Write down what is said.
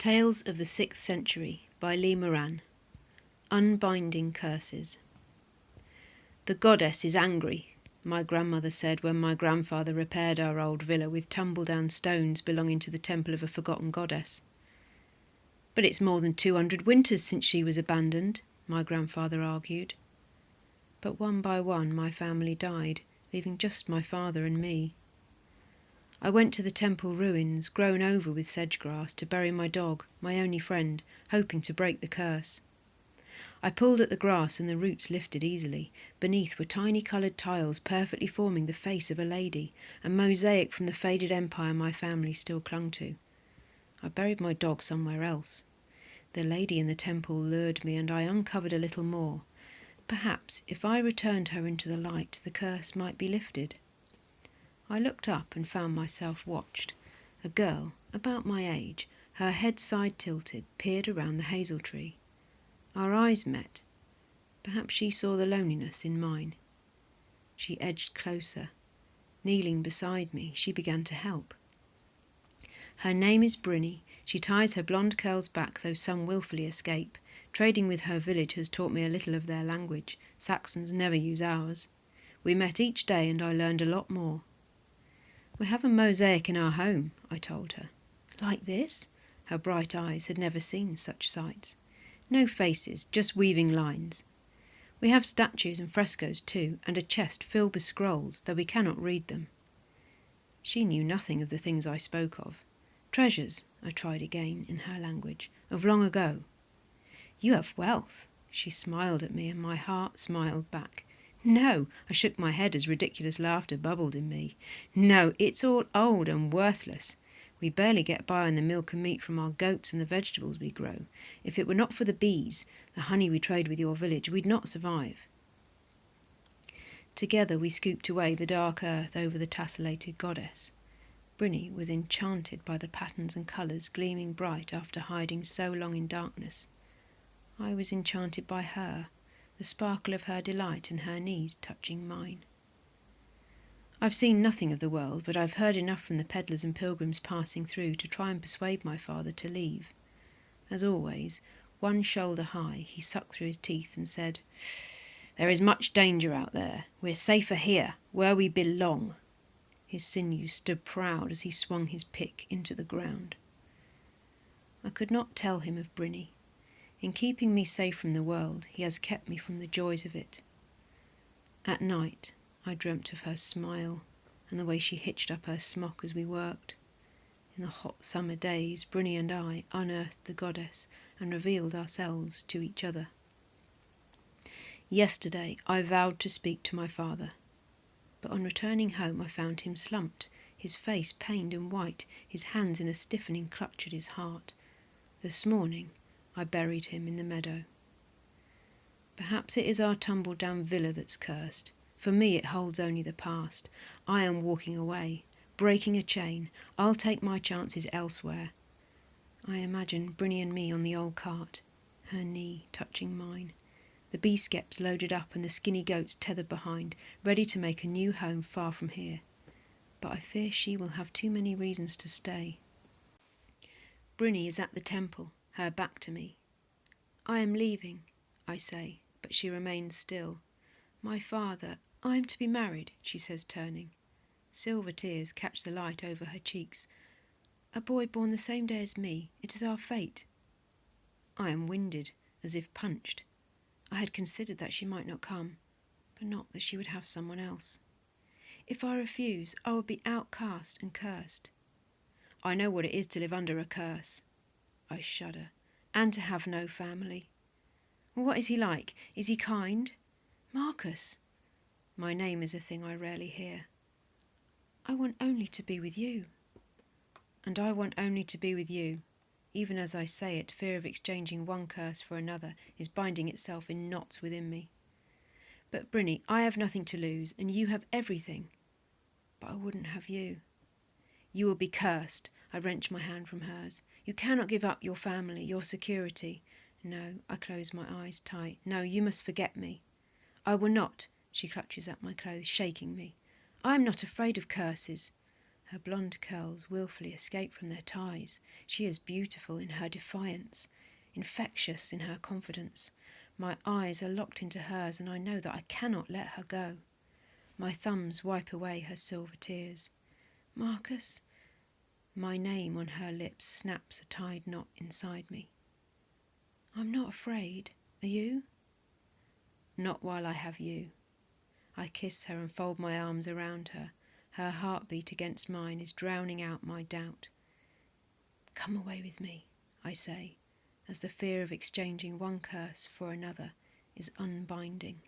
Tales of the 6th Century by Lea Moran. Unbinding Curses. The goddess is angry, my grandmother said when my grandfather repaired our old villa with tumble-down stones belonging to the temple of a forgotten goddess. But it's more than 200 winters since she was abandoned, my grandfather argued. But one by one my family died, leaving just my father and me. I went to the temple ruins, grown over with sedge grass, to bury my dog, my only friend, hoping to break the curse. I pulled at the grass and the roots lifted easily. Beneath were tiny coloured tiles perfectly forming the face of a lady, a mosaic from the faded empire my family still clung to. I buried my dog somewhere else. The lady in the temple lured me and I uncovered a little more. Perhaps if I returned her into the light, the curse might be lifted. I looked up and found myself watched. A girl, about my age, her head side-tilted, peered around the hazel tree. Our eyes met. Perhaps she saw the loneliness in mine. She edged closer. Kneeling beside me, she began to help. Her name is Bryni. She ties her blonde curls back, though some wilfully escape. Trading with her village has taught me a little of their language. Saxons never use ours. We met each day and I learned a lot more. We have a mosaic in our home, I told her. Like this? Her bright eyes had never seen such sights. No faces, just weaving lines. We have statues and frescoes too, and a chest filled with scrolls, though we cannot read them. She knew nothing of the things I spoke of. Treasures, I tried again in her language, of long ago. You have wealth. She smiled at me and my heart smiled back. No, I shook my head as ridiculous laughter bubbled in me. No, it's all old and worthless. We barely get by on the milk and meat from our goats and the vegetables we grow. If it were not for the bees, the honey we trade with your village, we'd not survive. Together we scooped away the dark earth over the tessellated goddess. Bryni was enchanted by the patterns and colours gleaming bright after hiding so long in darkness. I was enchanted by her, the sparkle of her delight and her knees touching mine. I've seen nothing of the world, but I've heard enough from the pedlars and pilgrims passing through to try and persuade my father to leave. As always, one shoulder high, he sucked through his teeth and said, "There is much danger out there. We're safer here, where we belong." His sinews stood proud as he swung his pick into the ground. I could not tell him of Bryni. In keeping me safe from the world, he has kept me from the joys of it. At night, I dreamt of her smile and the way she hitched up her smock as we worked. In the hot summer days, Bryni and I unearthed the goddess and revealed ourselves to each other. Yesterday, I vowed to speak to my father, but on returning home I found him slumped, his face pained and white, his hands in a stiffening clutch at his heart. This morning, I buried him in the meadow. Perhaps it is our tumble-down villa that's cursed. For me it holds only the past. I am walking away, breaking a chain. I'll take my chances elsewhere. I imagine Bryni and me on the old cart, her knee touching mine. The bee-skeps loaded up and the skinny goats tethered behind, ready to make a new home far from here. But I fear she will have too many reasons to stay. Bryni is at the temple, her back to me. I am leaving, I say, but she remains still. My father, I am to be married, she says, turning. Silver tears catch the light over her cheeks. A boy born the same day as me, it is our fate. I am winded, as if punched. I had considered that she might not come, but not that she would have someone else. If I refuse, I would be outcast and cursed. I know what it is to live under a curse. I shudder, and to have no family. What is he like? Is he kind? Marcus. My name is a thing I rarely hear. I want only to be with you. And I want only to be with you. Even as I say it, fear of exchanging one curse for another is binding itself in knots within me. But Bryni, I have nothing to lose, and you have everything. But I wouldn't have you. You will be cursed. I wrench my hand from hers. You cannot give up your family, your security. No, I close my eyes tight. No, you must forget me. I will not. She clutches at my clothes, shaking me. I am not afraid of curses. Her blonde curls wilfully escape from their ties. She is beautiful in her defiance, infectious in her confidence. My eyes are locked into hers, and I know that I cannot let her go. My thumbs wipe away her silver tears. Marcus? My name on her lips snaps a tied knot inside me. I'm not afraid. Are you? Not while I have you. I kiss her and fold my arms around her. Her heartbeat against mine is drowning out my doubt. Come away with me, I say, as the fear of exchanging one curse for another is unbinding.